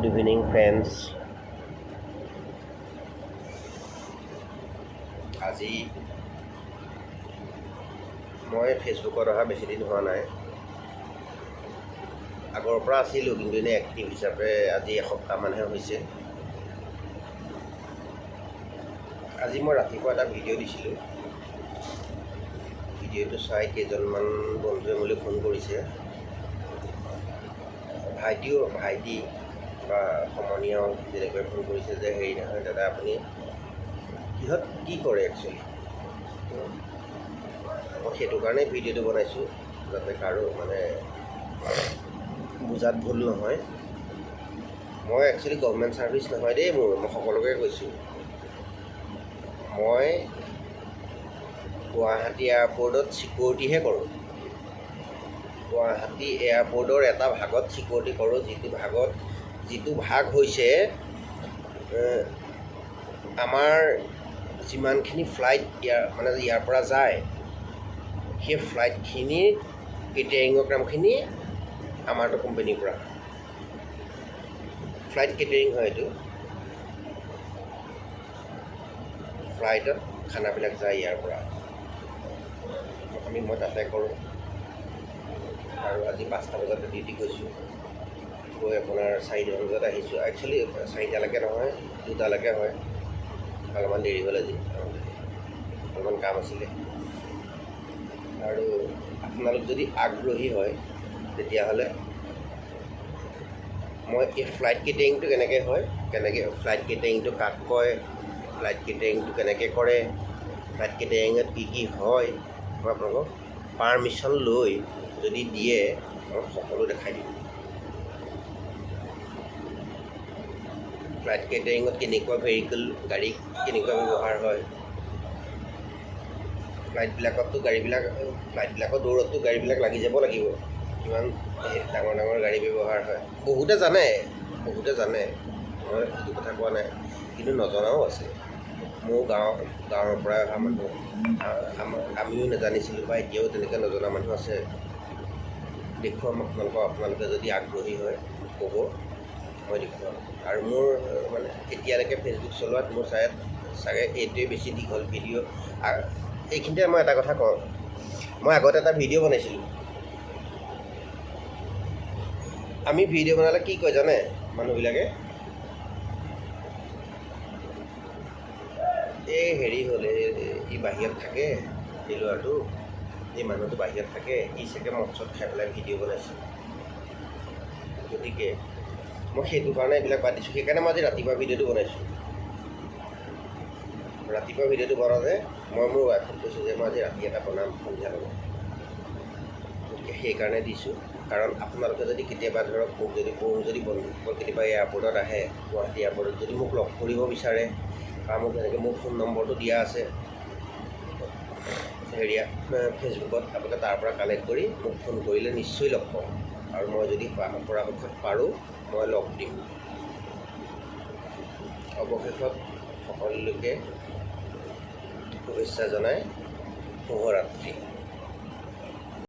Good evening, friends. আজি মই ফেচবুকত অহা বেছি দিন হোৱা নাই। আগৰ পৰা আছিলোঁ, কিন্তু এনে এক্টিভ হিচাপে আজি এসপ্তাহমানহে হৈছে। আজি মই ৰাতিপুৱা এটা ভিডিঅ' দিছিলোঁ। ভিডিঅ'টো চাই কেইজনমান বন্ধুৱে মোলৈ ফোন কৰিছে। ভাইটি বা সমনীয়াও যেনেকৈ ফোন কৰিছে যে হেৰি নহয় দাদা, আপুনি কিহত কি কৰে একচুৱেলি। মই সেইটো কাৰণে ভিডিঅ'টো বনাইছোঁ, যাতে কাৰো বুজাত ভুল নহয়। মই একচুৱেলি গভৰ্ণমেণ্ট ছাৰ্ভিচ নহয় দেই, মই সকলোকে কৈছোঁ। মই গুৱাহাটী এয়াৰপৰ্টত ছিকিউৰিটিহে কৰোঁ। গুৱাহাটী এয়াৰপৰ্টৰ এটা ভাগত ছিকিউৰিটি কৰোঁ, যিটো ভাগ হৈছে আমাৰ যিমানখিনি ফ্লাইট ইয়াৰ পৰা যায়, সেই ফ্লাইটখিনিৰ কেটাৰিঙৰ কামখিনি আমাৰতো কোম্পানীৰ পৰা ফ্লাইট কেটাৰিং হয়। এইটো ফ্লাইটত খানাবিলাক যায় ইয়াৰ পৰা, মই তাতে কৰোঁ। আৰু আজি 5টা বজাত ডিউটি গৈছোঁ, গৈ আপোনাৰ 4টা বজাত আহিছোঁ। একচুৱেলি 4টালৈকে নহয়, 2টালৈকে হয়। অলপমান দেৰি হ'ল আজি, অলপমান কাম আছিলে। আৰু আপোনালোক যদি আগ্ৰহী হয়, তেতিয়াহ'লে মই এই ফ্লাইট কেটাৰিংটো কেনেকৈ হয়, ফ্লাইট কেটাৰিংটো কাক কয়, ফ্লাইট কেটাৰিংটো কেনেকৈ কৰে, ফ্লাইট কেটাৰিঙত কি হয়, মই আপোনালোকক পাৰ্মিশ্যন লৈ যদি দিয়ে মই সকলো দেখাই দিম। ফ্লাইট কেটাৰিঙত কেনেকুৱা গাড়ী কেনেকুৱা ব্যৱহাৰ হয়, ফ্লাইটবিলাকৰ দৌৰততো গাড়ীবিলাক লাগি যাব লাগিব। কিমান ডাঙৰ ডাঙৰ গাড়ী ব্যৱহাৰ হয়, বহুতে জানে, মই সেইটো কথা কোৱা নাই, কিন্তু নজনাও আছে। মোৰ গাঁৱৰ পৰা অহা মানুহ, আমিও নাজানিছিলোঁ বা এতিয়াও তেনেকৈ নজনা মানুহ আছে। দেখুৱাম আপোনালোকে যদি আগ্ৰহী হয় ক'ব, মই দেখুৱাম। আৰু মোৰ এতিয়ালৈকে ফেচবুক চলোৱাত মোৰ চাগে এইটোৱে বেছি দীঘল ভিডিঅ'। এইখিনিতে মই এটা কথা কওঁ, মই আগতে এটা ভিডিঅ' বনাইছিলোঁ। আমি ভিডিঅ' বনালে কি কয় জানে মানুহবিলাকে, এই হেৰি হ'ল, ই বাহিৰত থাকে, এই ল'ৰাটো, এই মানুহটো বাহিৰত থাকে, ই চাগে মদ চদ খাই পেলাই ভিডিঅ' বনাইছে। গতিকে মই সেইটো কাৰণে এইবিলাক বাদ দিছোঁ। সেইকাৰণে মই আজি ৰাতিপুৱা ভিডিঅ'টো বনাইছোঁ। ৰাতিপুৱা ভিডিঅ'টো বনাওঁতে মই মোৰ ৱাইফক কৈছোঁ যে মই আজি ৰাতি এটা বনাম, সন্ধিয়া বনাম। গতিকে সেইকাৰণে দিছোঁ। কাৰণ আপোনালোকে যদি কেতিয়াবা ধৰক মোক যদি বন্ধুসকল কেতিয়াবা এয়াৰপৰ্টত আহে, গুৱাহাটী এয়াৰপৰ্টত যদি মোক লগ কৰিব বিচাৰে, বা মোক তেনেকৈ মোৰ ফোন নম্বৰটো দিয়া আছে ফেচবুকত, আপোনালোকে তাৰ পৰা কালেক্ট কৰি মোক ফোন কৰিলে নিশ্চয় লগ পাম। আৰু মই যদি পৰাপক্ষত পাৰোঁ মই লগ দিম। অৱশেষত সকলোকে শুভেচ্ছা জনাই শুভৰাত্ৰি।